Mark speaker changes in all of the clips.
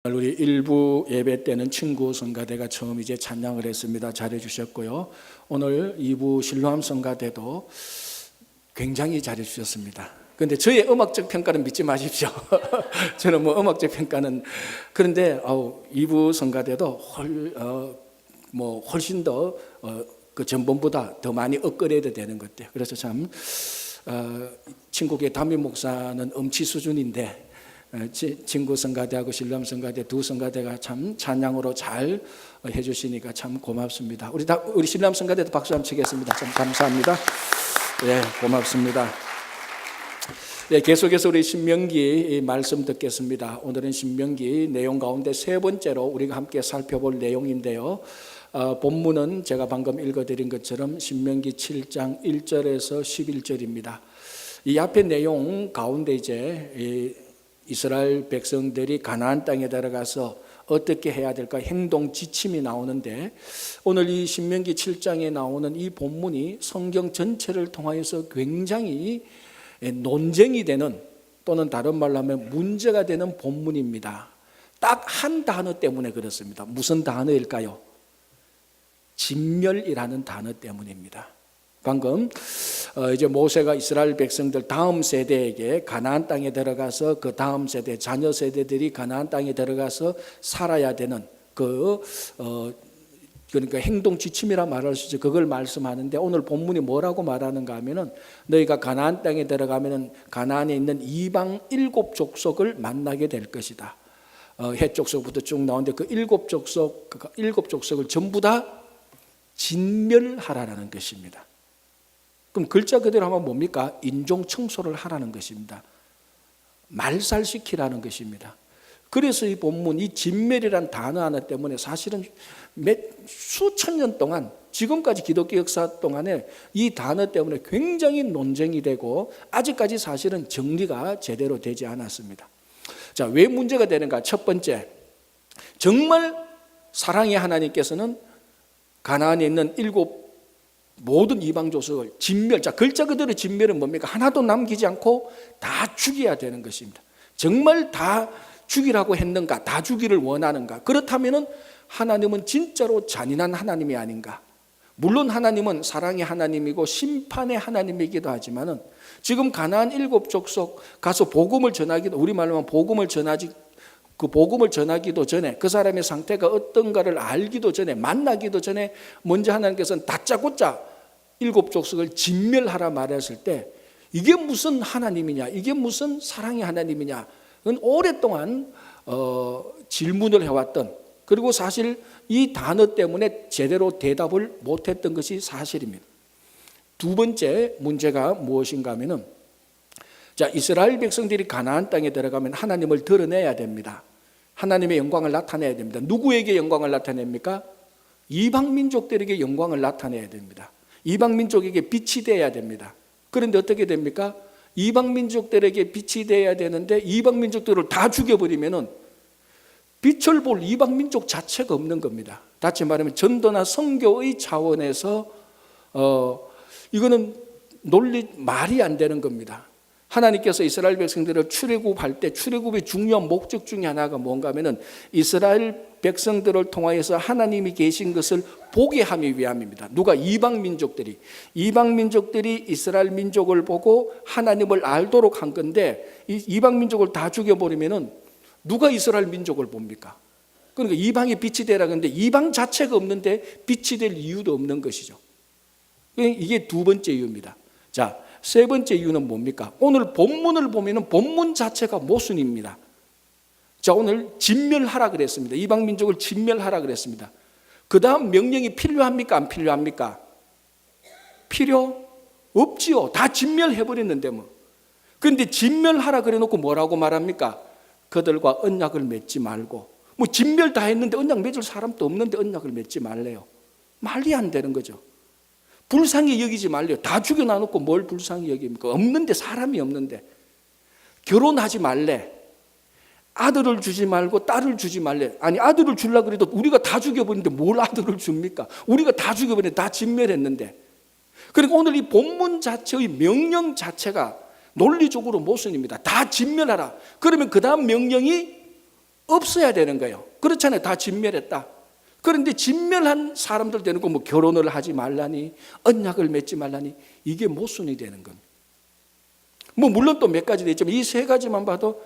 Speaker 1: 우리 일부 예배 때는 친구 성가대가 처음 이제 찬양을 했습니다. 잘해 주셨고요. 오늘 2부 실로암 성가대도 굉장히 잘해 주셨습니다. 그런데 저의 음악적 평가는 믿지 마십시오. 저는 음악적 평가는 그런데 2부 성가대도 훨씬 더 그 전번보다 더 많이 업그레이드 되는 것 같아요. 그래서 참 친구계 담임 목사는 음치 수준인데 친구 성가대하고 신람 성가대 두 성가대가 참 찬양으로 잘 해주시니까 참 고맙습니다. 우리 신람 성가대도 박수 한번 치겠습니다. 참 감사합니다. 예, 고맙습니다. 네, 계속해서 우리 신명기 말씀 듣겠습니다. 오늘은 신명기 내용 가운데 세 번째로 우리가 함께 살펴볼 내용인데요. 본문은 제가 방금 읽어드린 것처럼 신명기 7장 1절에서 11절입니다. 이 앞에 내용 가운데 이제 이스라엘 백성들이 가나안 땅에 들어가서 어떻게 해야 될까 행동 지침이 나오는데, 오늘 이 신명기 7장에 나오는 이 본문이 성경 전체를 통하여서 굉장히 논쟁이 되는, 또는 다른 말로 하면 문제가 되는 본문입니다. 딱 한 단어 때문에 그렇습니다. 무슨 단어일까요? 진멸이라는 단어 때문입니다. 방금 이제 모세가 이스라엘 백성들 다음 세대에게 가나안 땅에 들어가서 그 다음 세대 자녀 세대들이 가나안 땅에 들어가서 살아야 되는 그러니까 행동 지침이라 말할 수 있죠. 그걸 말씀하는데, 오늘 본문이 뭐라고 말하는가 하면은 너희가 가나안 땅에 들어가면은 가나안에 있는 이방 7족속을 만나게 될 것이다. 헷 족속부터 쭉 나오는데 그 7족속을 전부 다 진멸하라는 것입니다. 그럼 글자 그대로 하면 뭡니까? 인종 청소를 하라는 것입니다. 말살시키라는 것입니다. 그래서 이 본문, 이 진멸이라는 단어 하나 때문에 사실은 수천 년 동안, 지금까지 기독교 역사 동안에 이 단어 때문에 굉장히 논쟁이 되고 아직까지 사실은 정리가 제대로 되지 않았습니다. 자, 왜 문제가 되는가? 첫 번째, 정말 사랑의 하나님께서는 가나안에 있는 모든 이방 족속을 진멸. 자, 글자 그대로 진멸은 뭡니까? 하나도 남기지 않고 다 죽여야 되는 것입니다. 정말 다 죽이라고 했는가? 다 죽이를 원하는가? 그렇다면은 하나님은 진짜로 잔인한 하나님이 아닌가? 물론 하나님은 사랑의 하나님이고 심판의 하나님이기도 하지만은 지금 가나안 7족속 가서 복음을 전하기도, 우리말로 하면 복음을 전하기도 전에, 그 사람의 상태가 어떤가를 알기도 전에, 만나기도 전에 먼저 하나님께서는 다짜고짜 7족속을 진멸하라 말했을 때, 이게 무슨 하나님이냐, 이게 무슨 사랑의 하나님이냐, 그건 오랫동안 질문을 해왔던, 그리고 사실 이 단어 때문에 제대로 대답을 못했던 것이 사실입니다. 두 번째 문제가 무엇인가 하면은, 자, 이스라엘 백성들이 가나안 땅에 들어가면 하나님을 드러내야 됩니다. 하나님의 영광을 나타내야 됩니다. 누구에게 영광을 나타냅니까? 이방 민족들에게 영광을 나타내야 됩니다. 이방 민족에게 빛이 되어야 됩니다. 그런데 어떻게 됩니까? 이방 민족들에게 빛이 되어야 되는데 이방 민족들을 다 죽여버리면은 빛을 볼 이방 민족 자체가 없는 겁니다. 다시 말하면 전도나 선교의 차원에서 이거는 말이 안 되는 겁니다. 하나님께서 이스라엘 백성들을 출애굽할 때 출애굽의 중요한 목적 중에 하나가 뭔가 하면은 이스라엘 백성들을 통하여서 하나님이 계신 것을 보게 하기 위함입니다. 누가? 이방 민족들이 이스라엘 민족을 보고 하나님을 알도록 한 건데, 이방 민족을 다 죽여버리면은 누가 이스라엘 민족을 봅니까? 그러니까 이방에 빛이 되라 그러는데 이방 자체가 없는데 빛이 될 이유도 없는 것이죠. 이게 두 번째 이유입니다. 자, 세 번째 이유는 뭡니까? 오늘 본문을 보면은 본문 자체가 모순입니다. 자, 오늘 진멸하라 그랬습니다. 이방 민족을 진멸하라 그랬습니다. 그 다음 명령이 필요합니까? 안 필요합니까? 필요 없지요. 다 진멸해버렸는데 뭐. 그런데 진멸하라 그래 놓고 뭐라고 말합니까? 그들과 언약을 맺지 말고. 뭐 진멸 다 했는데 언약 맺을 사람도 없는데 언약을 맺지 말래요. 말이 안 되는 거죠. 불쌍히 여기지 말래요. 다 죽여놔놓고 뭘 불쌍히 여깁니까? 없는데, 사람이 없는데. 결혼하지 말래. 아들을 주지 말고 딸을 주지 말래. 아니, 아들을 주려고 그래도 우리가 다 죽여버리는데 뭘 아들을 줍니까? 우리가 다 죽여버리는데, 다 진멸했는데. 그러니까 오늘 이 본문 자체의 명령 자체가 논리적으로 모순입니다. 다 진멸하라. 그러면 그 다음 명령이 없어야 되는 거예요. 그렇잖아요. 다 진멸했다. 그런데 진멸한 사람들 되는 거 뭐 결혼을 하지 말라니, 언약을 맺지 말라니, 이게 모순이 되는 겁니다. 뭐 물론 또 몇 가지 있지만 이 세 가지만 봐도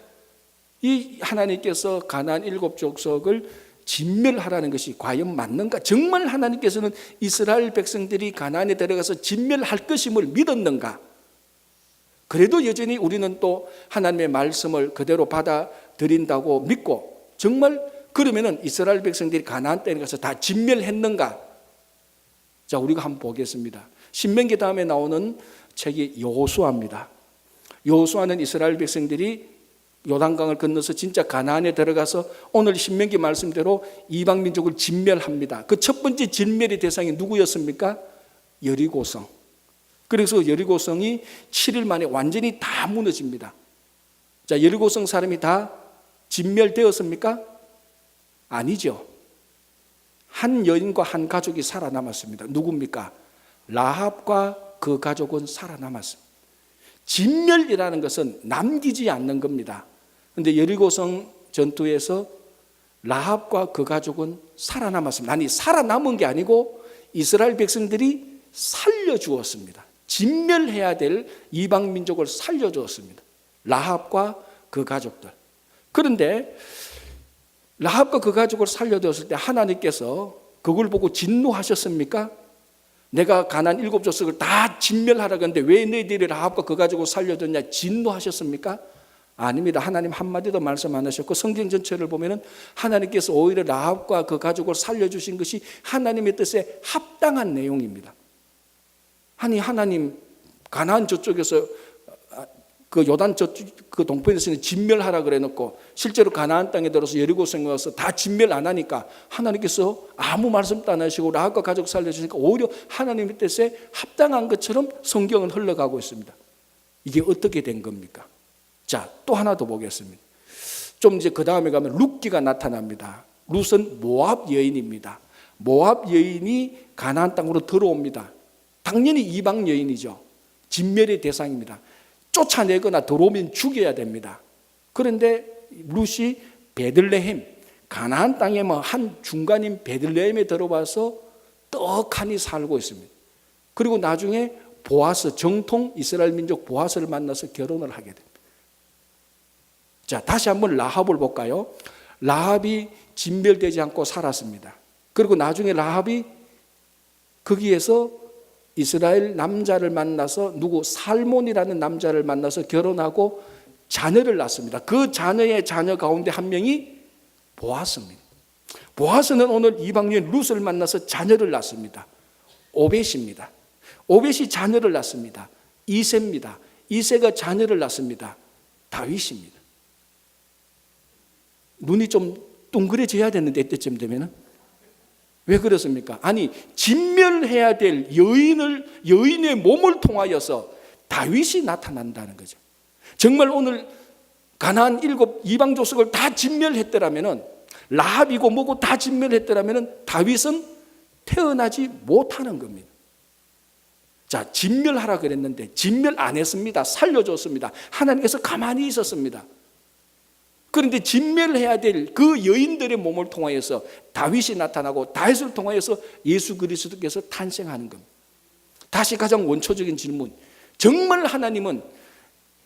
Speaker 1: 이 하나님께서 가나안 7족속을 진멸하라는 것이 과연 맞는가? 정말 하나님께서는 이스라엘 백성들이 가나안에 들어가서 진멸할 것임을 믿었는가? 그래도 여전히 우리는 또 하나님의 말씀을 그대로 받아들인다고 믿고, 정말 그러면은 이스라엘 백성들이 가나안 땅에 가서 다 진멸했는가? 자, 우리가 한번 보겠습니다. 신명기 다음에 나오는 책이 여호수아입니다. 여호수아는 이스라엘 백성들이 요단강을 건너서 진짜 가나안에 들어가서 오늘 신명기 말씀대로 이방 민족을 진멸합니다. 그 첫 번째 진멸의 대상이 누구였습니까? 여리고성. 그래서 여리고성이 7일 만에 완전히 다 무너집니다. 자, 여리고성 사람이 다 진멸되었습니까? 아니죠. 한 여인과 한 가족이 살아남았습니다. 누굽니까? 라합과 그 가족은 살아남았습니다. 진멸이라는 것은 남기지 않는 겁니다. 그런데 여리고성 전투에서 라합과 그 가족은 살아남았습니다. 아니, 살아남은 게 아니고 이스라엘 백성들이 살려주었습니다. 진멸해야 될 이방 민족을 살려주었습니다. 라합과 그 가족들. 그런데 라합과 그 가족을 살려두었을 때 하나님께서 그걸 보고 진노하셨습니까? 내가 가나안 7족속을 다 진멸하라고 했는데 왜 너희들이 라합과 그 가족을 살려줬냐? 진노하셨습니까? 아닙니다. 하나님 한마디도 말씀 안 하셨고, 성경 전체를 보면은 하나님께서 오히려 라합과 그 가족을 살려주신 것이 하나님의 뜻에 합당한 내용입니다. 아니, 하나님 가나안 저쪽에서 그 요단 저쪽 그 동편에서는 진멸하라 그래 놓고 실제로 가나안 땅에 들어서 여리고성에 와서 다 진멸 안 하니까 하나님께서 아무 말씀도 안 하시고 라합과 가족 살려주시니까 오히려 하나님의 뜻에 합당한 것처럼 성경은 흘러가고 있습니다. 이게 어떻게 된 겁니까? 자, 또 하나 더 보겠습니다. 좀 이제 그 다음에 가면 룻기가 나타납니다. 룻은 모압 여인입니다. 모압 여인이 가나안 땅으로 들어옵니다. 당연히 이방 여인이죠. 진멸의 대상입니다. 쫓아내거나 들어오면 죽여야 됩니다. 그런데 룻이 베들레헴, 가나안 땅의 한 중간인 베들레헴에 들어와서 떡하니 살고 있습니다. 그리고 나중에 보아스, 정통 이스라엘 민족 보아스를 만나서 결혼을 하게 됩니다. 자, 다시 한번 라합을 볼까요? 라합이 진멸되지 않고 살았습니다. 그리고 나중에 라합이 거기에서 이스라엘 남자를 만나서 살몬이라는 남자를 만나서 결혼하고 자녀를 낳습니다. 그 자녀의 자녀 가운데 한 명이 보아스입니다. 보아스는 오늘 이방인 룻을 만나서 자녀를 낳습니다. 오벳입니다. 오벳이 자녀를 낳습니다. 이새입니다. 이새가 자녀를 낳습니다. 다윗입니다. 눈이 좀 둥그레져야 되는데 이때쯤 되면은 왜 그렇습니까? 아니, 진멸해야 될 여인의 몸을 통하여서 다윗이 나타난다는 거죠. 정말 오늘 가나안 7 이방 족속을 다 진멸했더라면은, 라합이고 뭐고 다 진멸했더라면은 다윗은 태어나지 못하는 겁니다. 자, 진멸하라 그랬는데 진멸 안 했습니다. 살려줬습니다. 하나님께서 가만히 있었습니다. 그런데 진멸해야 될 그 여인들의 몸을 통하여서 다윗이 나타나고 다윗을 통하여서 예수 그리스도께서 탄생하는 겁니다. 다시 가장 원초적인 질문. 정말 하나님은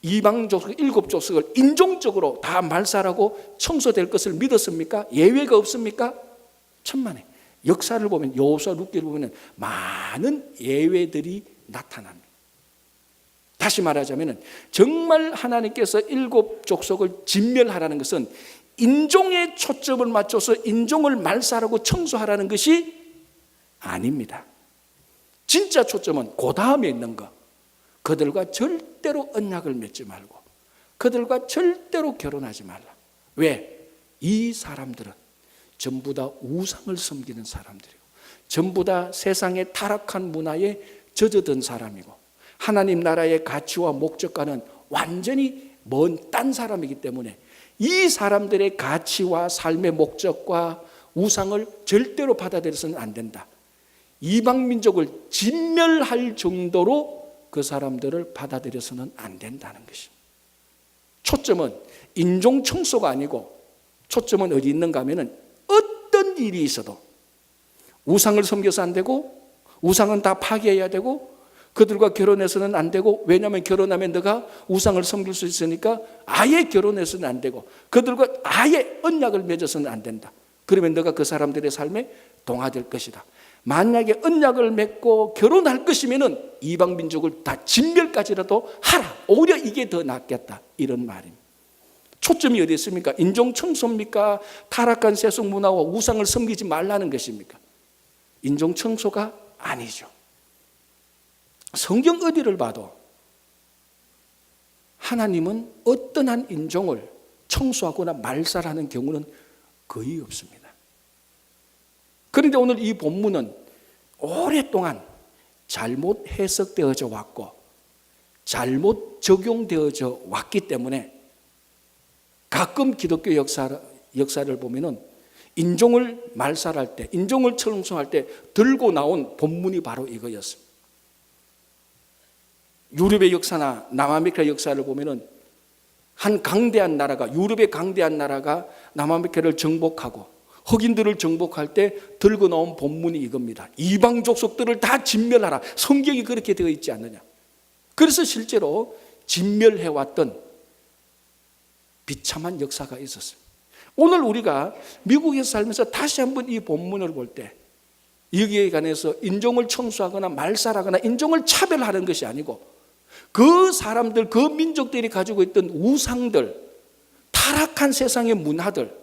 Speaker 1: 이방 족속 7족속을 인종적으로 다 말살하고 청소될 것을 믿었습니까? 예외가 없습니까? 천만에. 역사를 보면, 여호수아 룻기를 보면 많은 예외들이 나타납니다. 다시 말하자면 정말 하나님께서 7족속을 진멸하라는 것은 인종에 초점을 맞춰서 인종을 말살하고 청소하라는 것이 아닙니다. 진짜 초점은 그 다음에 있는 것. 그들과 절대로 언약을 맺지 말고 그들과 절대로 결혼하지 말라. 왜? 이 사람들은 전부 다 우상을 섬기는 사람들이고 전부 다 세상의 타락한 문화에 젖어든 사람이고 하나님 나라의 가치와 목적과는 완전히 먼 딴 사람이기 때문에 이 사람들의 가치와 삶의 목적과 우상을 절대로 받아들여서는 안 된다. 이방 민족을 진멸할 정도로 그 사람들을 받아들여서는 안 된다는 것입니다. 초점은 인종 청소가 아니고 초점은 어디 있는가 하면은 어떤 일이 있어도 우상을 섬겨서 안 되고, 우상은 다 파괴해야 되고, 그들과 결혼해서는 안 되고, 왜냐하면 결혼하면 너가 우상을 섬길 수 있으니까 아예 결혼해서는 안 되고, 그들과 아예 언약을 맺어서는 안 된다. 그러면 너가 그 사람들의 삶에 동화될 것이다. 만약에 언약을 맺고 결혼할 것이면은 이방 민족을 다 진멸까지라도 하라. 오히려 이게 더 낫겠다. 이런 말입니다. 초점이 어디 있습니까? 인종 청소입니까? 타락한 세속 문화와 우상을 섬기지 말라는 것입니까? 인종 청소가 아니죠. 성경 어디를 봐도 하나님은 어떤 한 인종을 청소하거나 말살하는 경우는 거의 없습니다. 그런데 오늘 이 본문은 오랫동안 잘못 해석되어져 왔고 잘못 적용되어져 왔기 때문에 가끔 기독교 역사를 보면은 인종을 말살할 때, 인종을 청소할 때 들고 나온 본문이 바로 이거였습니다. 유럽의 역사나 남아메리카 역사를 보면은 한 강대한 나라가, 유럽의 강대한 나라가 남아메리카를 정복하고 흑인들을 정복할 때 들고 나온 본문이 이겁니다. 이방 족속들을 다 진멸하라. 성경이 그렇게 되어 있지 않느냐. 그래서 실제로 진멸해왔던 비참한 역사가 있었어요. 오늘 우리가 미국에서 살면서 다시 한번 이 본문을 볼 때 여기에 관해서 인종을 청소하거나 말살하거나 인종을 차별하는 것이 아니고 그 사람들, 그 민족들이 가지고 있던 우상들, 타락한 세상의 문화들,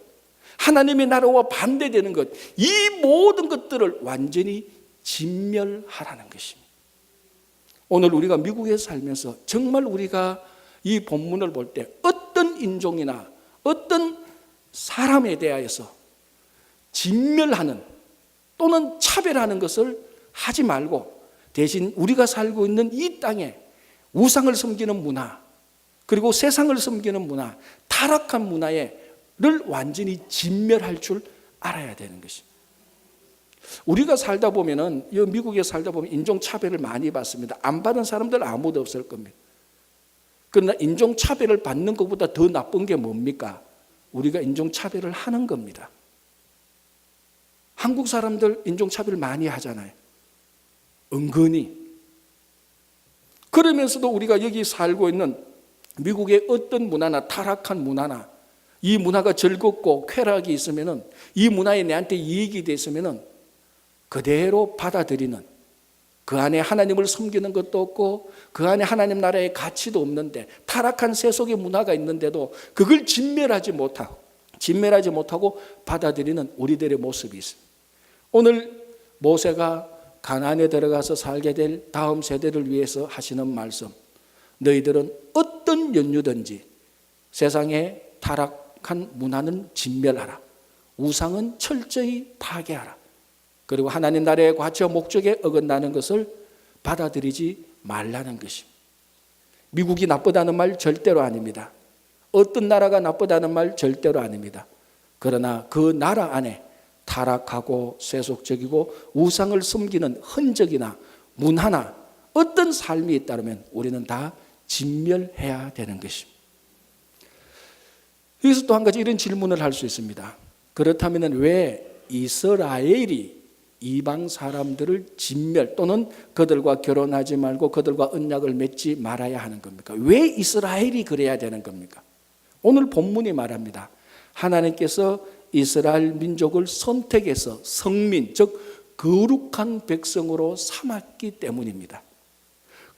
Speaker 1: 하나님의 나라와 반대되는 것, 이 모든 것들을 완전히 진멸하라는 것입니다. 오늘 우리가 미국에서 살면서 정말 우리가 이 본문을 볼 때 어떤 인종이나 어떤 사람에 대하여서 진멸하는 또는 차별하는 것을 하지 말고 대신 우리가 살고 있는 이 땅에 우상을 섬기는 문화, 그리고 세상을 섬기는 문화, 타락한 문화를 완전히 진멸할 줄 알아야 되는 것입니다. 우리가 살다 보면은, 미국에 살다 보면 인종차별을 많이 받습니다. 안 받은 사람들 아무도 없을 겁니다. 그러나 인종차별을 받는 것보다 더 나쁜 게 뭡니까? 우리가 인종차별을 하는 겁니다. 한국 사람들 인종차별 많이 하잖아요. 은근히. 그러면서도 우리가 여기 살고 있는 미국의 어떤 문화나 타락한 문화나 이 문화가 즐겁고 쾌락이 있으면은, 이 문화에 내한테 이익이 됐으면은 그대로 받아들이는, 그 안에 하나님을 섬기는 것도 없고 그 안에 하나님 나라의 가치도 없는데 타락한 세속의 문화가 있는데도 그걸 진멸하지 못하고 받아들이는 우리들의 모습이 있습니다. 오늘 모세가 가나안에 들어가서 살게 될 다음 세대를 위해서 하시는 말씀, 너희들은 어떤 연유든지 세상에 타락한 문화는 진멸하라. 우상은 철저히 파괴하라. 그리고 하나님 나라의 가치와 목적에 어긋나는 것을 받아들이지 말라는 것입니다. 미국이 나쁘다는 말 절대로 아닙니다. 어떤 나라가 나쁘다는 말 절대로 아닙니다. 그러나 그 나라 안에 타락하고 세속적이고 우상을 섬기는 흔적이나 문화나 어떤 삶이 있다면 우리는 다 진멸해야 되는 것입니다. 여기서 또 한 가지 이런 질문을 할 수 있습니다. 그렇다면 왜 이스라엘이 이방 사람들을 진멸 또는 그들과 결혼하지 말고 그들과 언약을 맺지 말아야 하는 겁니까? 왜 이스라엘이 그래야 되는 겁니까? 오늘 본문이 말합니다. 하나님께서 이스라엘 민족을 선택해서 성민, 즉 거룩한 백성으로 삼았기 때문입니다.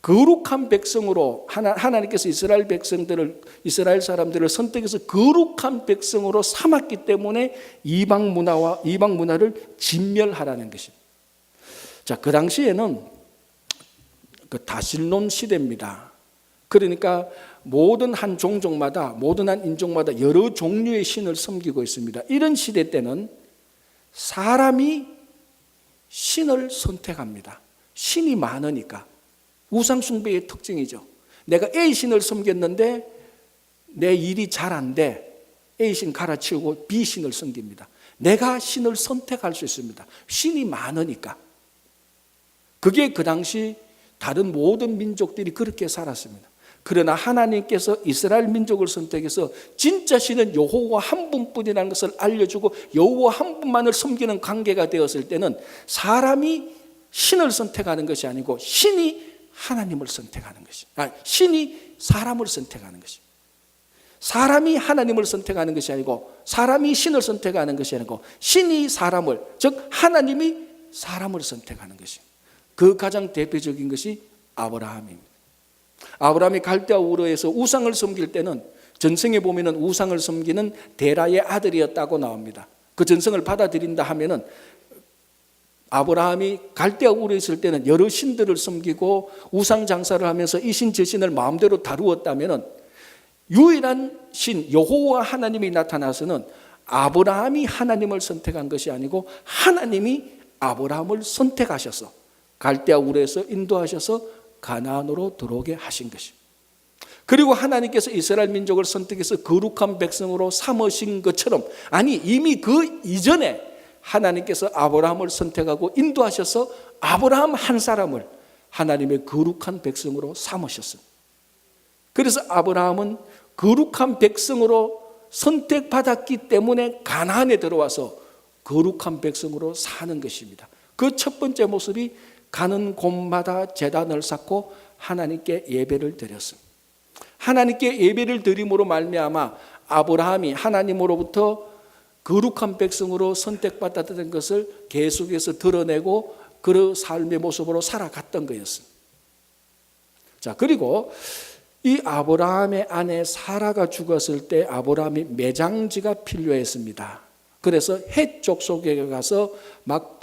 Speaker 1: 거룩한 백성으로 하나님께서 이스라엘 사람들을 선택해서 거룩한 백성으로 삼았기 때문에 이방 문화를 진멸하라는 것입니다. 자, 그 당시에는 그 다실론 시대입니다. 그러니까 모든 한 종족마다, 모든 한 인종마다 여러 종류의 신을 섬기고 있습니다. 이런 시대 때는 사람이 신을 선택합니다. 신이 많으니까. 우상숭배의 특징이죠. 내가 A 신을 섬겼는데 내 일이 잘 안 돼. A 신 갈아치우고 B 신을 섬깁니다. 내가 신을 선택할 수 있습니다. 신이 많으니까. 그게 그 당시 다른 모든 민족들이 그렇게 살았습니다. 그러나 하나님께서 이스라엘 민족을 선택해서 진짜 신은 여호와 한 분뿐이라는 것을 알려주고 여호와 한 분만을 섬기는 관계가 되었을 때는 사람이 신을 선택하는 것이 아니고 신이 하나님을 선택하는 것이, 신이 사람을 선택하는 것이, 사람이 하나님을 선택하는 것이 아니고 사람이 신을 선택하는 것이 아니고 신이 사람을, 즉 하나님이 사람을 선택하는 것이, 그 가장 대표적인 것이 아브라함입니다. 아브라함이 갈대아 우르에서 우상을 섬길 때는 전성에 보면은 우상을 섬기는 데라의 아들이었다고 나옵니다. 그 전성을 받아들인다 하면은 아브라함이 갈대아 우르에 있을 때는 여러 신들을 섬기고 우상 장사를 하면서 이 신 저 신을 마음대로 다루었다면은 유일한 신 여호와 하나님이 나타나서는 아브라함이 하나님을 선택한 것이 아니고 하나님이 아브라함을 선택하셔서 갈대아 우르에서 인도하셔서 가나안으로 들어오게 하신 것입니다. 그리고 하나님께서 이스라엘 민족을 선택해서 거룩한 백성으로 삼으신 것처럼, 아니 이미 그 이전에 하나님께서 아브라함을 선택하고 인도하셔서 아브라함 한 사람을 하나님의 거룩한 백성으로 삼으셨습니다. 그래서 아브라함은 거룩한 백성으로 선택받았기 때문에 가나안에 들어와서 거룩한 백성으로 사는 것입니다. 그 첫 번째 모습이 가는 곳마다 제단을 쌓고 하나님께 예배를 드렸습니다. 하나님께 예배를 드림으로 말미암아 아브라함이 하나님으로부터 거룩한 백성으로 선택받았다는 것을 계속해서 드러내고 그 삶의 모습으로 살아갔던 거였습니다. 자, 그리고 이 아브라함의 아내 사라가 죽었을 때 아브라함이 매장지가 필요했습니다. 그래서 헷 족속에 가서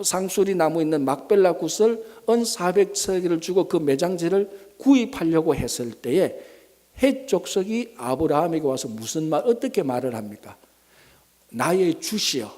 Speaker 1: 상수리 나무 있는 막벨라 굿을 은 400세겔을 주고 그 매장지를 구입하려고 했을 때에 헷 족속이 아브라함에게 와서 어떻게 말을 합니까? 나의 주시여,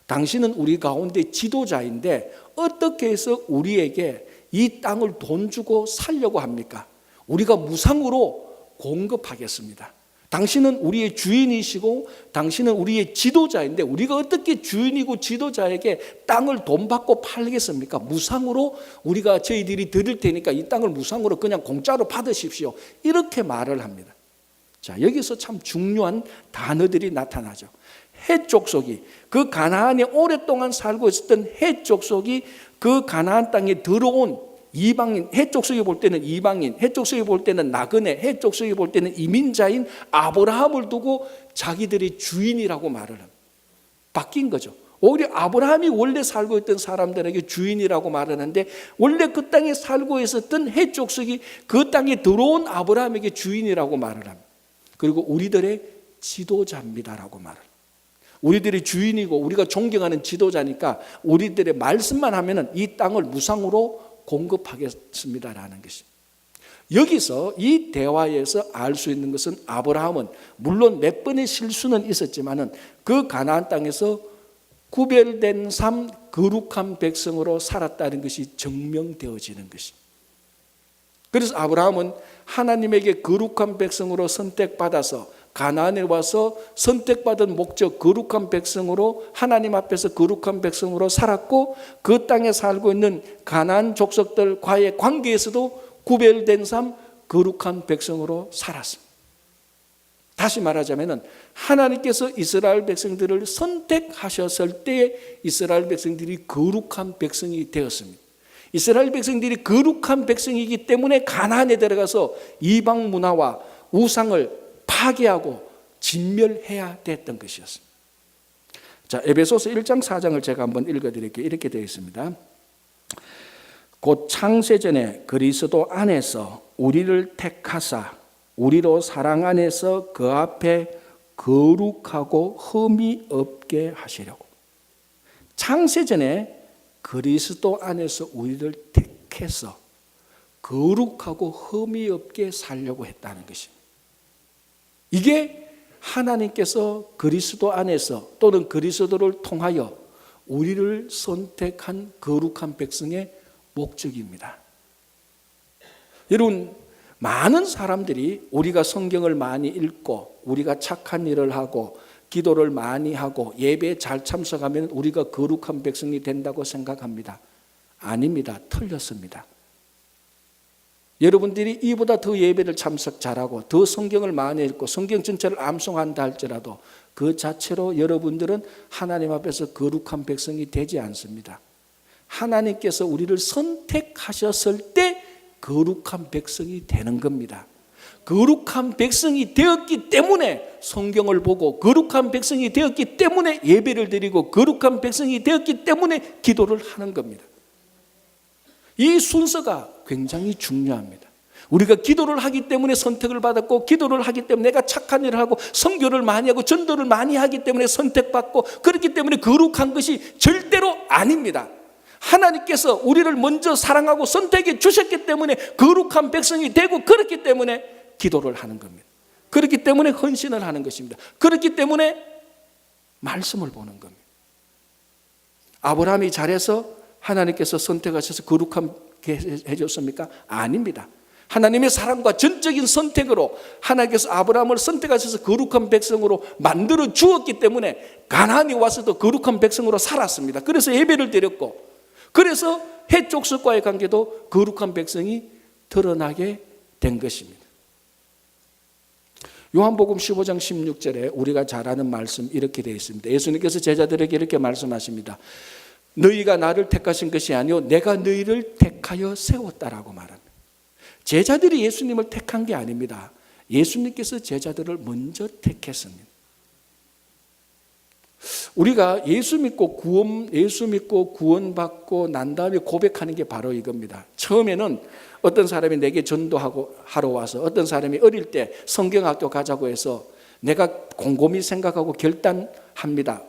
Speaker 1: 당신은 우리 가운데 지도자인데 어떻게 해서 우리에게 이 땅을 돈 주고 살려고 합니까? 우리가 무상으로 공급하겠습니다. 당신은 우리의 주인이시고 당신은 우리의 지도자인데 우리가 어떻게 주인이고 지도자에게 땅을 돈 받고 팔겠습니까? 무상으로 저희들이 드릴 테니까 이 땅을 무상으로 그냥 공짜로 받으십시오. 이렇게 말을 합니다. 자, 여기서 참 중요한 단어들이 나타나죠. 헷 족속이, 그 가나안에 오랫동안 살고 있었던 헷 족속이 그 가나안 땅에 들어온 이방인, 헷 족속이 볼 때는 이방인, 헷 족속이 볼 때는 나그네, 헷 족속이 볼 때는 이민자인 아브라함을 두고 자기들이 주인이라고 말을 합니다. 바뀐 거죠. 오히려 아브라함이 원래 살고 있던 사람들에게 주인이라고 말하는데 원래 그 땅에 살고 있었던 헷 족속이 그 땅에 들어온 아브라함에게 주인이라고 말을 합니다. 그리고 우리들의 지도자입니다라고 말을 합니다. 우리들의 주인이고 우리가 존경하는 지도자니까 우리들의 말씀만 하면은 이 땅을 무상으로 공급하겠습니다라는 것입니다. 여기서 이 대화에서 알 수 있는 것은 아브라함은 물론 몇 번의 실수는 있었지만은 그 가나안 땅에서 구별된 삶, 거룩한 백성으로 살았다는 것이 증명되어지는 것입니다. 그래서 아브라함은 하나님에게 거룩한 백성으로 선택받아서 가나안에 와서 선택받은 목적 거룩한 백성으로 하나님 앞에서 거룩한 백성으로 살았고 그 땅에 살고 있는 가나안 족속들과의 관계에서도 구별된 삶 거룩한 백성으로 살았습니다. 다시 말하자면 하나님께서 이스라엘 백성들을 선택하셨을 때 이스라엘 백성들이 거룩한 백성이 되었습니다. 이스라엘 백성들이 거룩한 백성이기 때문에 가나안에 들어가서 이방 문화와 우상을 파괴하고 진멸해야 됐던 것이었습니다. 자, 에베소서 1장 4장을 제가 한번 읽어드릴게요. 이렇게 되어 있습니다. 곧 창세전에 그리스도 안에서 우리를 택하사 우리로 사랑 안에서 그 앞에 거룩하고 흠이 없게 하시려고. 창세전에 그리스도 안에서 우리를 택해서 거룩하고 흠이 없게 살려고 했다는 것입니다. 이게 하나님께서 그리스도 안에서 또는 그리스도를 통하여 우리를 선택한 거룩한 백성의 목적입니다. 여러분, 많은 사람들이 우리가 성경을 많이 읽고 우리가 착한 일을 하고 기도를 많이 하고 예배에 잘 참석하면 우리가 거룩한 백성이 된다고 생각합니다. 아닙니다. 틀렸습니다. 여러분들이 이보다 더 예배를 참석 잘하고 더 성경을 많이 읽고 성경 전체를 암송한다 할지라도 그 자체로 여러분들은 하나님 앞에서 거룩한 백성이 되지 않습니다. 하나님께서 우리를 선택하셨을 때 거룩한 백성이 되는 겁니다. 거룩한 백성이 되었기 때문에 성경을 보고, 거룩한 백성이 되었기 때문에 예배를 드리고, 거룩한 백성이 되었기 때문에 기도를 하는 겁니다. 이 순서가 굉장히 중요합니다. 우리가 기도를 하기 때문에 선택을 받았고, 기도를 하기 때문에 내가 착한 일을 하고 선교를 많이 하고 전도를 많이 하기 때문에 선택받고, 그렇기 때문에 거룩한 것이 절대로 아닙니다. 하나님께서 우리를 먼저 사랑하고 선택해 주셨기 때문에 거룩한 백성이 되고, 그렇기 때문에 기도를 하는 겁니다. 그렇기 때문에 헌신을 하는 것입니다. 그렇기 때문에 말씀을 보는 겁니다. 아브라함이 잘해서 하나님께서 선택하셔서 거룩하게 해줬습니까? 아닙니다. 하나님의 사랑과 전적인 선택으로 하나님께서 아브라함을 선택하셔서 거룩한 백성으로 만들어 주었기 때문에 가나안에 와서도 거룩한 백성으로 살았습니다. 그래서 예배를 드렸고, 그래서 해족속과의 관계도 거룩한 백성이 드러나게 된 것입니다. 요한복음 15장 16절에 우리가 잘 아는 말씀 이렇게 되어 있습니다. 예수님께서 제자들에게 이렇게 말씀하십니다. 너희가 나를 택하신 것이 아니요 내가 너희를 택하여 세웠다라고 말합니다. 제자들이 예수님을 택한 게 아닙니다. 예수님께서 제자들을 먼저 택했습니다. 우리가 예수 믿고 구원받고 난 다음에 고백하는 게 바로 이겁니다. 처음에는 어떤 사람이 내게 전도하고 하러 와서, 어떤 사람이 어릴 때 성경학교 가자고 해서 내가 곰곰이 생각하고 결단합니다.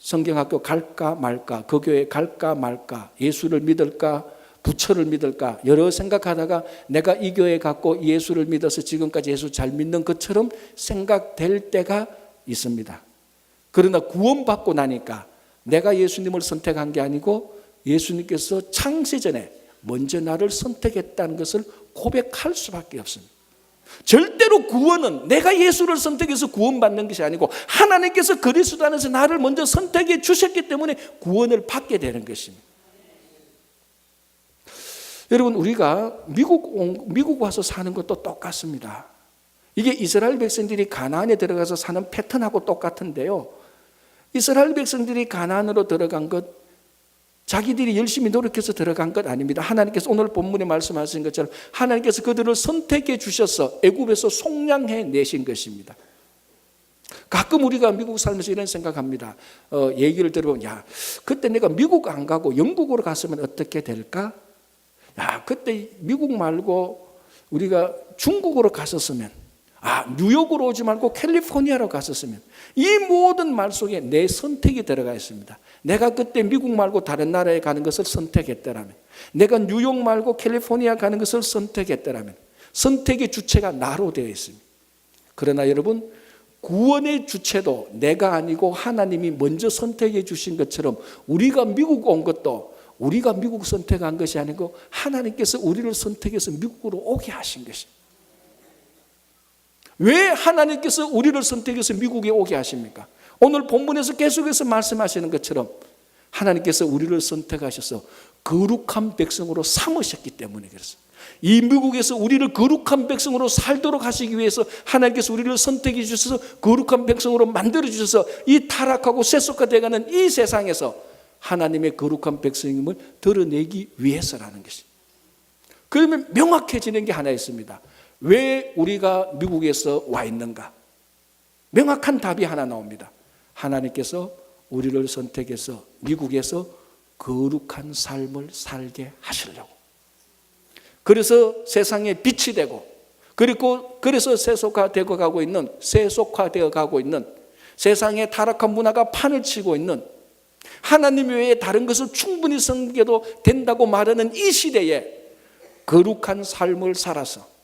Speaker 1: 성경학교 갈까 말까, 그 교회 갈까 말까, 예수를 믿을까 부처를 믿을까, 여러 생각하다가 내가 이 교회 갔고 예수를 믿어서 지금까지 예수 잘 믿는 것처럼 생각될 때가 있습니다. 그러나 구원받고 나니까 내가 예수님을 선택한 게 아니고 예수님께서 창세전에 먼저 나를 선택했다는 것을 고백할 수밖에 없습니다. 절대로 구원은 내가 예수를 선택해서 구원받는 것이 아니고 하나님께서 그리스도 안에서 나를 먼저 선택해 주셨기 때문에 구원을 받게 되는 것입니다. 여러분, 우리가 미국 와서 사는 것도 똑같습니다. 이게 이스라엘 백성들이 가나안에 들어가서 사는 패턴하고 똑같은데요, 이스라엘 백성들이 가나안으로 들어간 것, 자기들이 열심히 노력해서 들어간 것 아닙니다. 하나님께서 오늘 본문에 말씀하신 것처럼 하나님께서 그들을 선택해 주셔서 애굽에서 속량해 내신 것입니다. 가끔 우리가 미국 살면서 이런 생각합니다. 얘기를 들어보면, 야, 그때 내가 미국 안 가고 영국으로 갔으면 어떻게 될까? 야, 그때 미국 말고 우리가 중국으로 갔었으면, 뉴욕으로 오지 말고 캘리포니아로 갔었으면. 이 모든 말 속에 내 선택이 들어가 있습니다. 내가 그때 미국 말고 다른 나라에 가는 것을 선택했더라면, 내가 뉴욕 말고 캘리포니아 가는 것을 선택했더라면, 선택의 주체가 나로 되어 있습니다. 그러나 여러분, 구원의 주체도 내가 아니고 하나님이 먼저 선택해 주신 것처럼 우리가 미국 온 것도 우리가 미국 선택한 것이 아니고 하나님께서 우리를 선택해서 미국으로 오게 하신 것입니다. 왜 하나님께서 우리를 선택해서 미국에 오게 하십니까? 오늘 본문에서 계속해서 말씀하시는 것처럼 하나님께서 우리를 선택하셔서 거룩한 백성으로 삼으셨기 때문에 그렇습니다. 이 미국에서 우리를 거룩한 백성으로 살도록 하시기 위해서 하나님께서 우리를 선택해 주셔서 거룩한 백성으로 만들어 주셔서 이 타락하고 세속화되어가는 이 세상에서 하나님의 거룩한 백성임을 드러내기 위해서라는 것입니다. 그러면 명확해지는 게 하나 있습니다. 왜 우리가 미국에서 와 있는가? 명확한 답이 하나 나옵니다. 하나님께서 우리를 선택해서 미국에서 거룩한 삶을 살게 하시려고. 그래서 세상에 빛이 되고, 그리고 그래서 세속화되어 가고 있는 세상의 타락한 문화가 판을 치고 있는, 하나님 외에 다른 것을 충분히 섬겨도 된다고 말하는 이 시대에 거룩한 삶을 살아서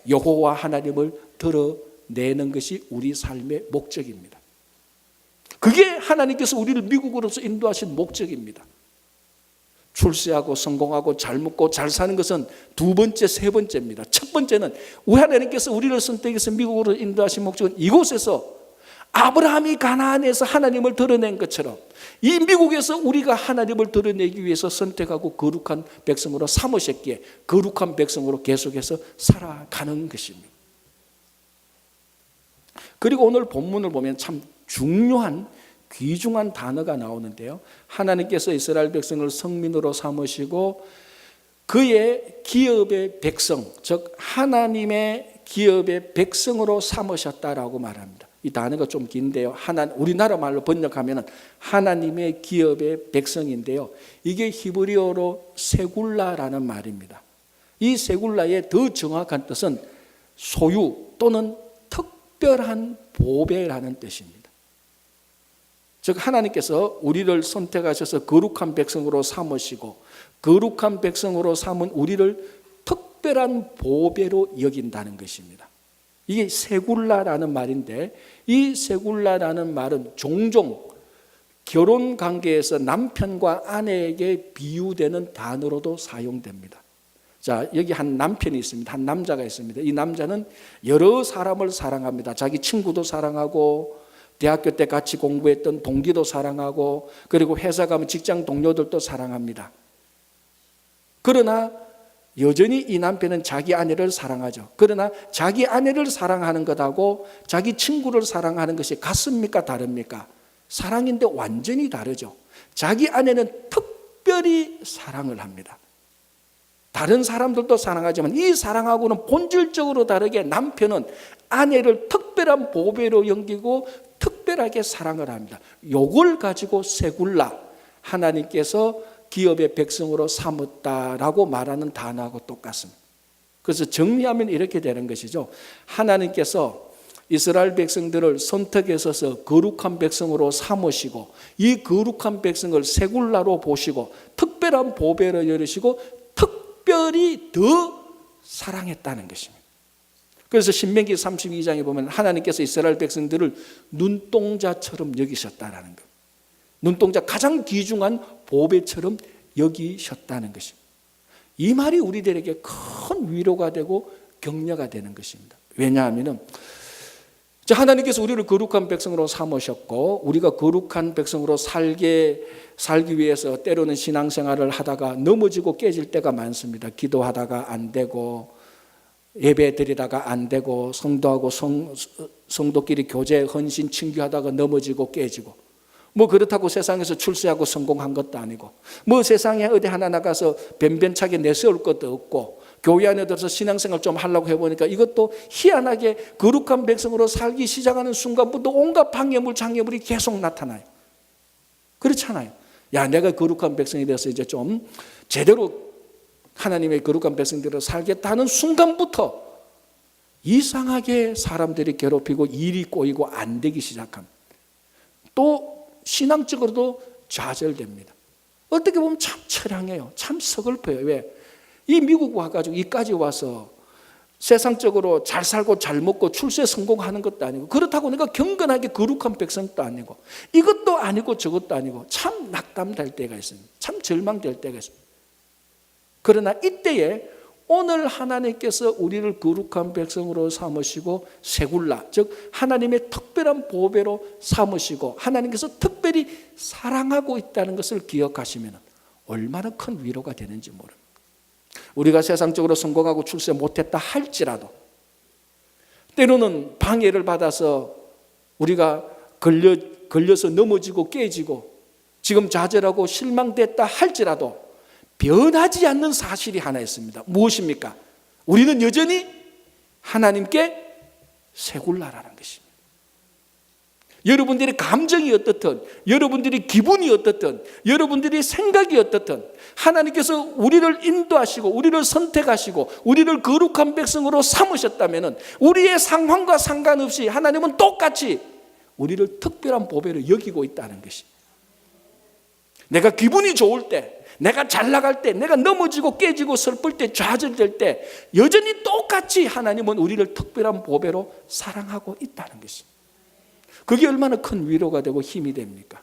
Speaker 1: 여호와 하나님을 드러내는 것이 우리 삶의 목적입니다. 그게 하나님께서 우리를 미국으로서 인도하신 목적입니다. 출세하고 성공하고 잘 먹고 잘 사는 것은 두 번째, 세 번째입니다. 첫 번째는 하나님께서 우리를 선택해서 미국으로 인도하신 목적은 이곳에서 아브라함이 가나안에서 하나님을 드러낸 것처럼 이 미국에서 우리가 하나님을 드러내기 위해서 선택하고 거룩한 백성으로 삼으셨기에 거룩한 백성으로 계속해서 살아가는 것입니다. 그리고 오늘 본문을 보면 참 중요한 귀중한 단어가 나오는데요. 하나님께서 이스라엘 백성을 성민으로 삼으시고 그의 기업의 백성, 즉 하나님의 기업의 백성으로 삼으셨다라고 말합니다. 이 단어가 좀 긴데요. 우리나라 말로 번역하면 하나님의 기업의 백성인데요. 이게 히브리어로 세굴라라는 말입니다. 이 세굴라의 더 정확한 뜻은 소유 또는 특별한 보배라는 뜻입니다. 즉 하나님께서 우리를 선택하셔서 거룩한 백성으로 삼으시고 거룩한 백성으로 삼은 우리를 특별한 보배로 여긴다는 것입니다. 이게 세굴라라는 말인데 이 세굴라라는 말은 종종 결혼 관계에서 남편과 아내에게 비유되는 단어로도 사용됩니다. 자, 여기 한 남편이 있습니다. 한 남자가 있습니다. 이 남자는 여러 사람을 사랑합니다. 자기 친구도 사랑하고 대학교 때 같이 공부했던 동기도 사랑하고 그리고 회사 가면 직장 동료들도 사랑합니다. 그러나 여전히 이 남편은 자기 아내를 사랑하죠. 그러나 자기 아내를 사랑하는 것하고 자기 친구를 사랑하는 것이 같습니까? 다릅니까? 사랑인데 완전히 다르죠. 자기 아내는 특별히 사랑을 합니다. 다른 사람들도 사랑하지만 이 사랑하고는 본질적으로 다르게 남편은 아내를 특별한 보배로 여기고 특별하게 사랑을 합니다. 요걸 가지고 세굴라, 하나님께서 기업의 백성으로 삼았다라고 말하는 단어하고 똑같습니다. 그래서 정리하면 이렇게 되는 것이죠. 하나님께서 이스라엘 백성들을 선택해서 거룩한 백성으로 삼으시고 이 거룩한 백성을 세굴라로 보시고 특별한 보배로 여르시고 특별히 더 사랑했다는 것입니다. 그래서 신명기 32장에 보면 하나님께서 이스라엘 백성들을 눈동자처럼 여기셨다라는 것. 눈동자 가장 귀중한 보배처럼 여기셨다는 것입니다. 이 말이 우리들에게 큰 위로가 되고 격려가 되는 것입니다. 왜냐하면 하나님께서 우리를 거룩한 백성으로 삼으셨고 우리가 거룩한 백성으로 살기 위해서 때로는 신앙생활을 하다가 넘어지고 깨질 때가 많습니다. 기도하다가 안 되고 예배 드리다가 안 되고 성도하고 성도끼리 교제 헌신 친교하다가 넘어지고 깨지고 뭐 그렇다고 세상에서 출세하고 성공한 것도 아니고 뭐 세상에 어디 하나 나가서 변변차게 내세울 것도 없고 교회 안에 들어서 신앙생활 좀 하려고 해보니까 이것도 희한하게 거룩한 백성으로 살기 시작하는 순간부터 온갖 방해물 장애물이 계속 나타나요. 그렇잖아요. 야, 내가 거룩한 백성이 돼서 이제 좀 제대로 하나님의 거룩한 백성들로 살겠다는 순간부터 이상하게 사람들이 괴롭히고 일이 꼬이고 안 되기 시작합니다. 또 신앙적으로도 좌절됩니다. 어떻게 보면 참 처량해요. 참 서글퍼요. 왜? 이 미국 와가지고 이까지 와서 세상적으로 잘 살고 잘 먹고 출세 성공하는 것도 아니고 그렇다고 내가 경건하게 거룩한 백성도 아니고 이것도 아니고 저것도 아니고 참 낙담될 때가 있습니다. 참 절망될 때가 있습니다. 그러나 이때에 오늘 하나님께서 우리를 거룩한 백성으로 삼으시고 세굴라, 즉 하나님의 특별한 보배로 삼으시고 하나님께서 특별히 사랑하고 있다는 것을 기억하시면 얼마나 큰 위로가 되는지 모릅니다. 우리가 세상적으로 성공하고 출세 못했다 할지라도 때로는 방해를 받아서 우리가 걸려서 넘어지고 깨지고 지금 좌절하고 실망됐다 할지라도 변하지 않는 사실이 하나 있습니다. 무엇입니까? 우리는 여전히 하나님께 세굴라라는 것입니다. 여러분들의 감정이 어떻든 여러분들의 기분이 어떻든 여러분들의 생각이 어떻든 하나님께서 우리를 인도하시고 우리를 선택하시고 우리를 거룩한 백성으로 삼으셨다면 우리의 상황과 상관없이 하나님은 똑같이 우리를 특별한 보배로 여기고 있다는 것입니다. 내가 기분이 좋을 때 내가 잘 나갈 때, 내가 넘어지고 깨지고 슬플 때, 좌절될 때 여전히 똑같이 하나님은 우리를 특별한 보배로 사랑하고 있다는 것입니다. 그게 얼마나 큰 위로가 되고 힘이 됩니까?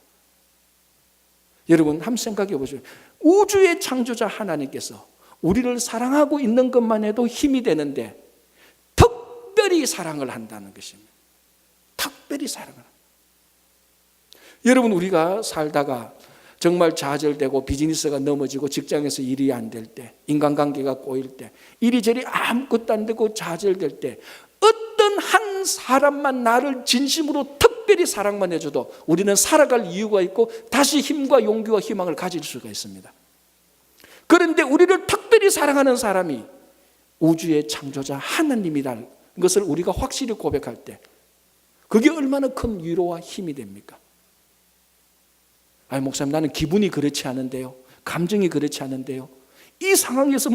Speaker 1: 여러분 한번 생각해 보세요. 우주의 창조자 하나님께서 우리를 사랑하고 있는 것만 해도 힘이 되는데 특별히 사랑을 한다는 것입니다. 특별히 사랑을 합니다. 여러분, 우리가 살다가 정말 좌절되고 비즈니스가 넘어지고 직장에서 일이 안 될 때, 인간관계가 꼬일 때, 이리저리 아무것도 안 되고 좌절될 때 어떤 한 사람만 나를 진심으로 특별히 사랑만 해줘도 우리는 살아갈 이유가 있고 다시 힘과 용기와 희망을 가질 수가 있습니다. 그런데 우리를 특별히 사랑하는 사람이 우주의 창조자 하나님이라는 것을 우리가 확실히 고백할 때 그게 얼마나 큰 위로와 힘이 됩니까? 아니, 목사님, 나는 기분이 그렇지 않은데요, 감정이 그렇지 않은데요, 이 상황에서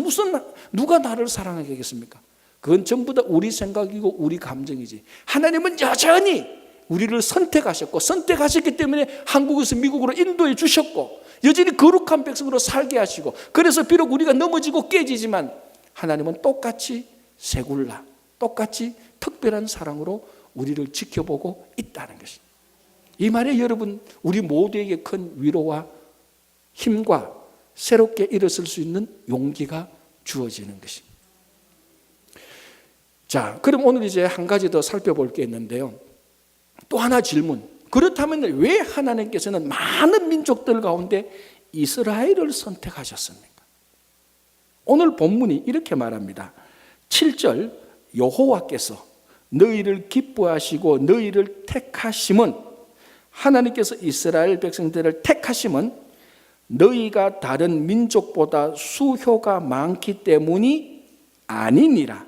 Speaker 1: 누가 나를 사랑하겠습니까? 그건 전부 다 우리 생각이고 우리 감정이지. 하나님은 여전히 우리를 선택하셨고, 선택하셨기 때문에 한국에서 미국으로 인도해 주셨고, 여전히 거룩한 백성으로 살게 하시고, 그래서 비록 우리가 넘어지고 깨지지만 하나님은 똑같이 세굴라, 똑같이 특별한 사랑으로 우리를 지켜보고 있다는 것입니다. 이 말에 여러분, 우리 모두에게 큰 위로와 힘과 새롭게 일어설 수 있는 용기가 주어지는 것입니다. 자, 그럼 오늘 이제 한 가지 더 살펴볼 게 있는데요. 또 하나 질문. 그렇다면 왜 하나님께서는 많은 민족들 가운데 이스라엘을 선택하셨습니까? 오늘 본문이 이렇게 말합니다. 7절, 여호와께서 너희를 기뻐하시고 너희를 택하심은, 하나님께서 이스라엘 백성들을 택하심은 너희가 다른 민족보다 수효가 많기 때문이 아니니라.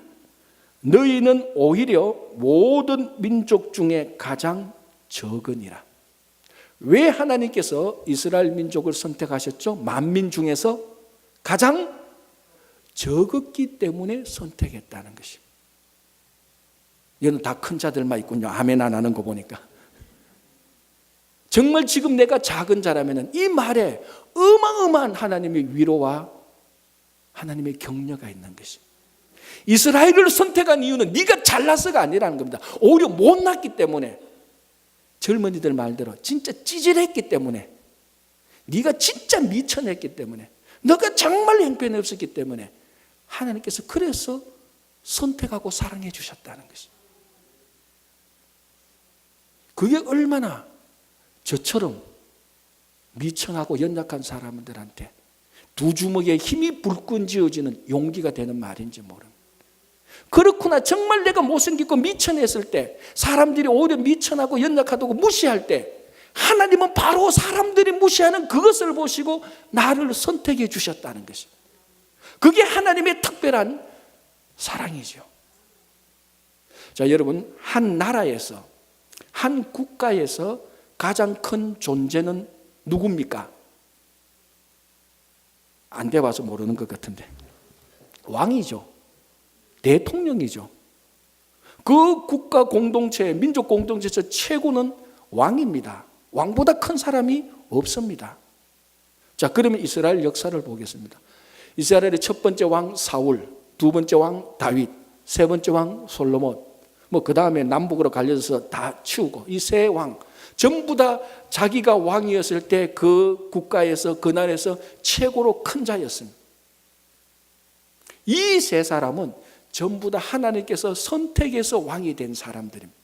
Speaker 1: 너희는 오히려 모든 민족 중에 가장 적으니라. 왜 하나님께서 이스라엘 민족을 선택하셨죠? 만민 중에서 가장 적었기 때문에 선택했다는 것입니다. 이건 다 큰 자들만 있군요. 아멘 안 하는 거 보니까. 정말 지금 내가 작은 자라면 이 말에 어마어마한 하나님의 위로와 하나님의 격려가 있는 것입니다. 이스라엘을 선택한 이유는 네가 잘나서가 아니라는 겁니다. 오히려 못났기 때문에, 젊은이들 말대로 진짜 찌질했기 때문에, 네가 진짜 미천했기 때문에, 너가 정말 형편이 없었기 때문에 하나님께서 그래서 선택하고 사랑해 주셨다는 것입니다. 그게 얼마나 저처럼 미천하고 연약한 사람들한테 두 주먹에 힘이 불끈 쥐어지는 용기가 되는 말인지 모릅니다. 그렇구나, 정말 내가 못생기고 미천했을 때, 사람들이 오히려 미천하고 연약하다고 무시할 때 하나님은 바로 사람들이 무시하는 그것을 보시고 나를 선택해 주셨다는 것입니다. 그게 하나님의 특별한 사랑이죠. 자, 여러분, 한 나라에서, 한 국가에서 가장 큰 존재는 누굽니까? 안 돼봐서 모르는 것 같은데, 왕이죠. 대통령이죠. 그 국가 공동체, 민족 공동체에서 최고는 왕입니다. 왕보다 큰 사람이 없습니다. 자, 그러면 이스라엘 역사를 보겠습니다. 이스라엘의 첫 번째 왕 사울, 두 번째 왕 다윗, 세 번째 왕 솔로몬, 그 다음에 남북으로 갈려서 다 치우고, 이 세 왕 전부 다 자기가 왕이었을 때 그 국가에서, 그 나라에서 최고로 큰 자였습니다. 이 세 사람은 전부 다 하나님께서 선택해서 왕이 된 사람들입니다.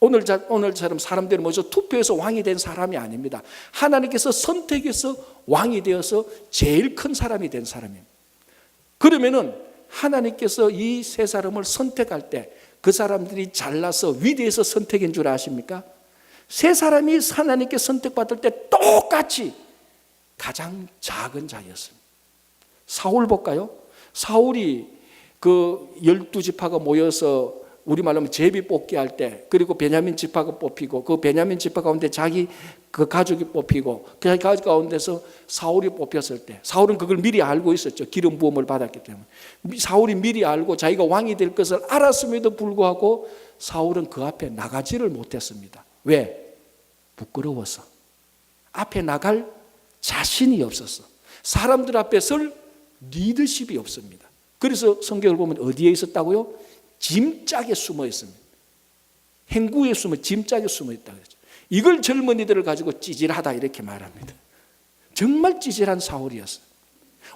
Speaker 1: 오늘처럼 사람들이 먼저 투표해서 왕이 된 사람이 아닙니다. 하나님께서 선택해서 왕이 되어서 제일 큰 사람이 된 사람입니다. 그러면은 하나님께서 이 세 사람을 선택할 때 그 사람들이 잘나서 위대해서 선택인 줄 아십니까? 세 사람이 하나님께 선택받을 때 똑같이 가장 작은 자였습니다. 사울 볼까요? 사울이 그 12지파가 모여서 우리말로 하면 제비 뽑기 할 때, 그리고 베냐민 지파가 뽑히고, 그 베냐민 지파 가운데 자기 그 가족이 뽑히고, 그 가족 가운데서 사울이 뽑혔을 때, 사울은 그걸 미리 알고 있었죠. 기름 부음을 받았기 때문에. 사울이 미리 알고 자기가 왕이 될 것을 알았음에도 불구하고 사울은 그 앞에 나가지를 못했습니다. 왜? 부끄러워서. 앞에 나갈 자신이 없었어. 사람들 앞에 설 리더십이 없습니다. 그래서 성경을 보면 어디에 있었다고요? 짐짝에 숨어 있습니다. 행구에 숨어, 짐짝에 숨어 있다고 했죠. 이걸 젊은이들을 가지고 찌질하다 이렇게 말합니다. 정말 찌질한 사울이었어요.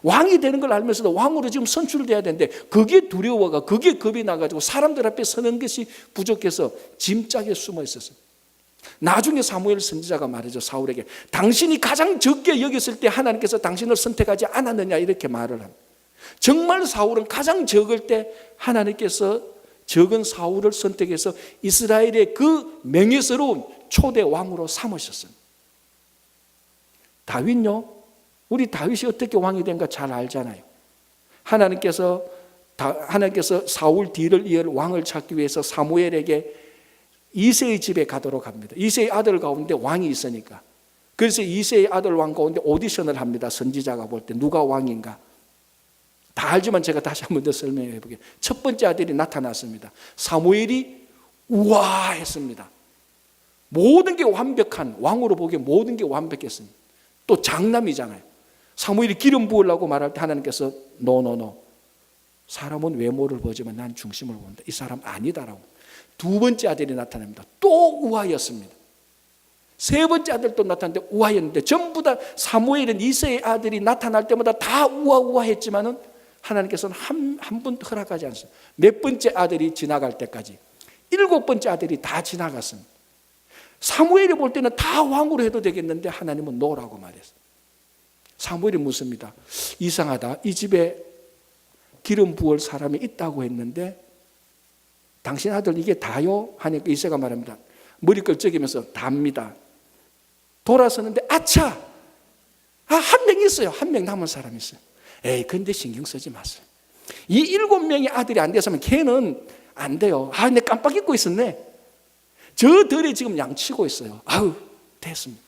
Speaker 1: 왕이 되는 걸 알면서도 왕으로 지금 선출돼야 되는데 그게 두려워가, 그게 겁이 나가지고 사람들 앞에 서는 것이 부족해서 짐짝에 숨어 있었어요. 나중에 사무엘 선지자가 말하죠. 사울에게 당신이 가장 적게 여겼을 때 하나님께서 당신을 선택하지 않았느냐 이렇게 말을 합니다. 정말 사울은 가장 적을 때 하나님께서 적은 사울을 선택해서 이스라엘의 그 명예스러운 초대 왕으로 삼으셨습니다. 다윗요, 우리 다윗이 어떻게 왕이 된가 잘 알잖아요. 하나님께서 사울 뒤를 이을 왕을 찾기 위해서 사무엘에게 이새의 집에 가도록 합니다. 이새의 아들 가운데 왕이 있으니까. 그래서 이새의 아들 왕 가운데 오디션을 합니다. 선지자가 볼 때 누가 왕인가. 다 알지만 제가 다시 한 번 더 설명해 보게. 첫 번째 아들이 나타났습니다. 사무엘이 우아했습니다. 모든 게 완벽한, 왕으로 보기에 모든 게 완벽했습니다. 또 장남이잖아요. 사무엘이 기름 부으려고 말할 때 하나님께서 노. 사람은 외모를 보지만 난 중심을 본다. 이 사람 아니다라고. 두 번째 아들이 나타납니다. 또 우아였습니다. 세 번째 아들도 나타났는데 우아했는데 전부 다 사무엘은 이새의 아들이 나타날 때마다 다 우아했지만은 하나님께서는 한 번 허락하지 않습니다. 몇 번째 아들이 지나갈 때까지 7번째 아들이 다 지나갔습니다. 사무엘이 볼 때는 다 왕으로 해도 되겠는데 하나님은 노라고 말했어요. 사무엘이 묻습니다. 이상하다. 이 집에 기름 부을 사람이 있다고 했는데 당신 아들 이게 다요? 하니까 이새가 말합니다. 머리 끌적이면서 답니다. 돌아서는데 아차! 한 명 있어요. 한 명 남은 사람이 있어요. 에이, 근데 신경 쓰지 마세요. 이 7명의 아들이 안 됐으면 걔는 안 돼요. 내 깜빡 잊고 있었네. 저 덜에 지금 양치고 있어요. 됐습니다.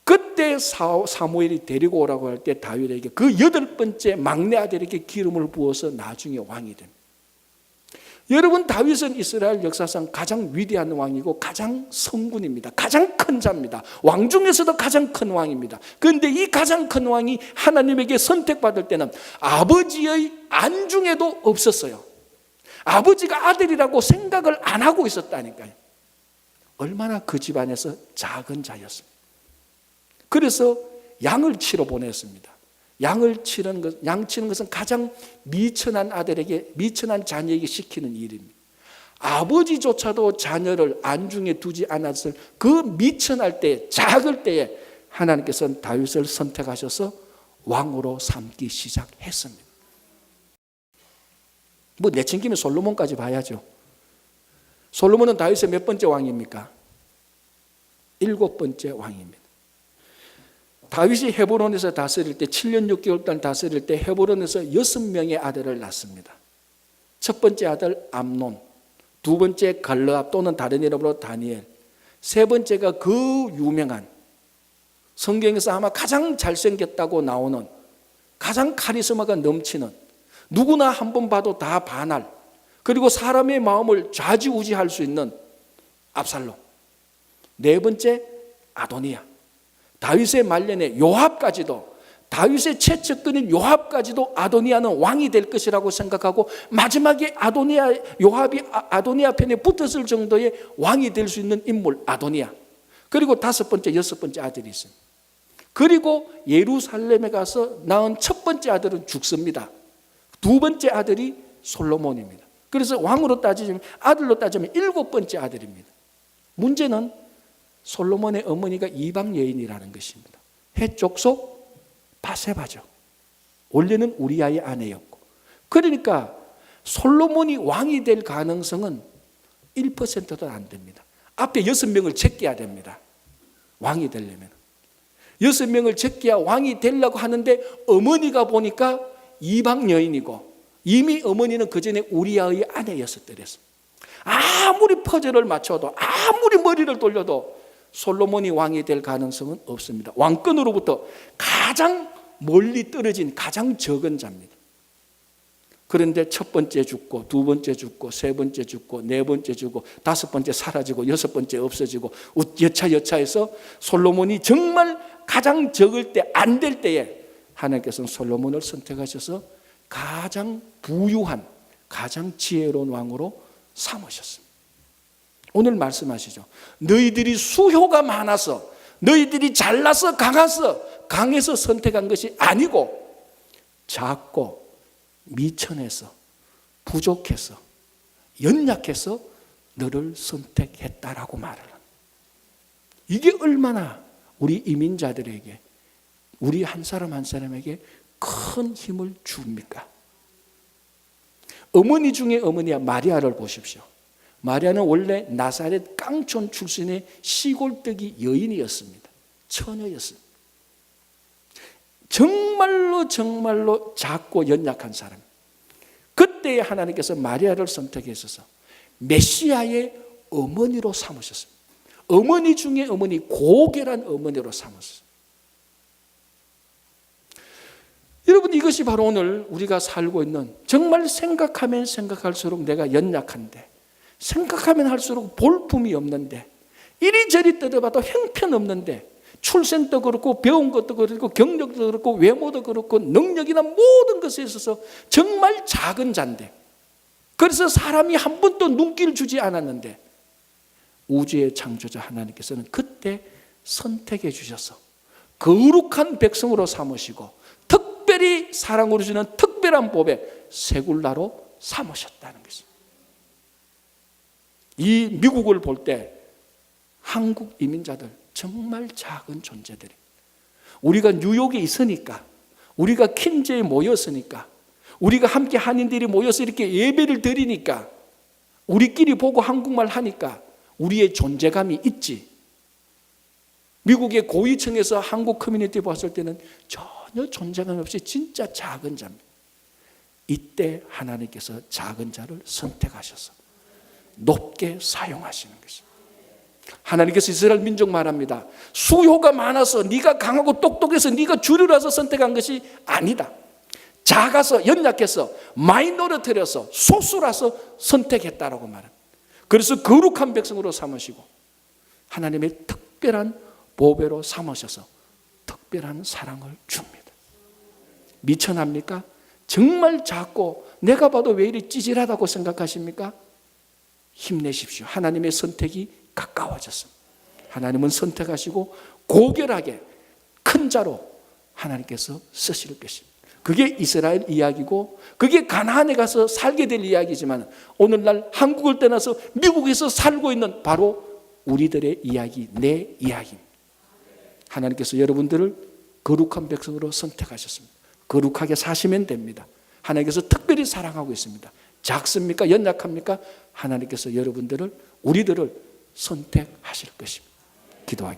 Speaker 1: 그때 사무엘이 데리고 오라고 할 때 다윗에게 그 8번째 막내 아들에게 기름을 부어서 나중에 왕이 됩니다. 여러분, 다윗은 이스라엘 역사상 가장 위대한 왕이고 가장 성군입니다. 가장 큰 자입니다. 왕 중에서도 가장 큰 왕입니다. 그런데 이 가장 큰 왕이 하나님에게 선택받을 때는 아버지의 안중에도 없었어요. 아버지가 아들이라고 생각을 안 하고 있었다니까요. 얼마나 그 집안에서 작은 자였습니다. 그래서 양을 치러 보냈습니다. 양 치는 것은 가장 미천한 아들에게, 미천한 자녀에게 시키는 일입니다. 아버지조차도 자녀를 안중에 두지 않았을 그 미천할 때, 작을 때에 하나님께서는 다윗을 선택하셔서 왕으로 삼기 시작했습니다. 내친김에 솔로몬까지 봐야죠. 솔로몬은 다윗의 몇 번째 왕입니까? 7번째 왕입니다. 다윗이 헤브론에서 다스릴 때 7년 6개월 동안 다스릴 때 헤브론에서 6명의 아들을 낳습니다. 첫 번째 아들 암논, 두 번째 갈르압 또는 다른 이름으로 다니엘, 세 번째가 그 유명한 성경에서 아마 가장 잘생겼다고 나오는 가장 카리스마가 넘치는 누구나 한 번 봐도 다 반할, 그리고 사람의 마음을 좌지우지할 수 있는 압살롬, 네 번째 아도니아, 다윗의 말년에 요압까지도, 다윗의 최측근인 요압까지도 아도니아는 왕이 될 것이라고 생각하고 마지막에 요압이 아도니아 편에 붙었을 정도의 왕이 될 수 있는 인물 아도니아, 그리고 5번째 6번째 아들이 있습니다. 그리고 예루살렘에 가서 낳은 첫 번째 아들은 죽습니다. 두 번째 아들이 솔로몬입니다. 그래서 왕으로 따지면, 아들로 따지면 7번째 아들입니다. 문제는 솔로몬의 어머니가 이방 여인이라는 것입니다. 해족속 바세바죠. 원래는 우리아의 아내였고, 그러니까 솔로몬이 왕이 될 가능성은 1%도 안 됩니다. 앞에 6명을 제껴야 됩니다. 왕이 되려면 6명을 제껴야 왕이 되려고 하는데 어머니가 보니까 이방 여인이고 이미 어머니는 그 전에 우리아의 아내였었더랬어요. 아무리 퍼즐을 맞춰도, 아무리 머리를 돌려도 솔로몬이 왕이 될 가능성은 없습니다. 왕권으로부터 가장 멀리 떨어진 가장 적은 자입니다. 그런데 첫 번째 죽고, 두 번째 죽고, 세 번째 죽고, 네 번째 죽고, 5번째 사라지고, 6번째 없어지고, 여차여차해서 솔로몬이 정말 가장 적을 때, 안 될 때에 하나님께서는 솔로몬을 선택하셔서 가장 부유한, 가장 지혜로운 왕으로 삼으셨습니다. 오늘 말씀하시죠. 너희들이 수효가 많아서, 너희들이 잘나서 강해서 선택한 것이 아니고 작고 미천해서 부족해서 연약해서 너를 선택했다라고 말을 합니다. 이게 얼마나 우리 이민자들에게, 우리 한 사람 한 사람에게 큰 힘을 줍니까? 어머니 중에 어머니야 마리아를 보십시오. 마리아는 원래 나사렛 깡촌 출신의 시골뜨기 여인이었습니다. 처녀였습니다. 정말로 작고 연약한 사람. 그때 하나님께서 마리아를 선택하셔서 메시아의 어머니로 삼으셨습니다. 어머니 중에 어머니, 고결한 어머니로 삼으셨습니다. 여러분, 이것이 바로 오늘 우리가 살고 있는, 정말 생각하면 생각할수록 내가 연약한데, 생각하면 할수록 볼품이 없는데, 이리저리 뜯어봐도 형편없는데, 출생도 그렇고 배운 것도 그렇고 경력도 그렇고 외모도 그렇고 능력이나 모든 것에 있어서 정말 작은 자인데, 그래서 사람이 한 번도 눈길을 주지 않았는데 우주의 창조자 하나님께서는 그때 선택해 주셔서 거룩한 백성으로 삼으시고 특별히 사랑으로 주는 특별한 법에 세굴라로 삼으셨다는 것입니다. 이 미국을 볼 때 한국 이민자들 정말 작은 존재들이, 우리가 뉴욕에 있으니까, 우리가 킨즈에 모였으니까, 우리가 함께 한인들이 모여서 이렇게 예배를 드리니까, 우리끼리 보고 한국말 하니까 우리의 존재감이 있지. 미국의 고위층에서 한국 커뮤니티 봤을 때는 전혀 존재감 없이 진짜 작은 자입니다. 이때 하나님께서 작은 자를 선택하셔서 높게 사용하시는 것입니다. 하나님께서 이스라엘 민족 말합니다. 수요가 많아서, 네가 강하고 똑똑해서 네가 주류라서 선택한 것이 아니다. 작아서, 연약해서, 마이너리티라서, 소수라서 선택했다라고 말합니다. 그래서 거룩한 백성으로 삼으시고 하나님의 특별한 보배로 삼으셔서 특별한 사랑을 줍니다. 미천합니까? 정말 작고 내가 봐도 왜 이리 찌질하다고 생각하십니까? 힘내십시오. 하나님의 선택이 가까워졌습니다. 하나님은 선택하시고 고결하게 큰 자로 하나님께서 쓰실 것입니다. 그게 이스라엘 이야기고, 그게 가나안에 가서 살게 될 이야기지만, 오늘날 한국을 떠나서 미국에서 살고 있는 바로 우리들의 이야기, 내 이야기입니다. 하나님께서 여러분들을 거룩한 백성으로 선택하셨습니다. 거룩하게 사시면 됩니다. 하나님께서 특별히 사랑하고 있습니다. 작습니까? 연약합니까? 하나님께서 여러분들을, 우리들을 선택하실 것입니다. 기도하겠습니다.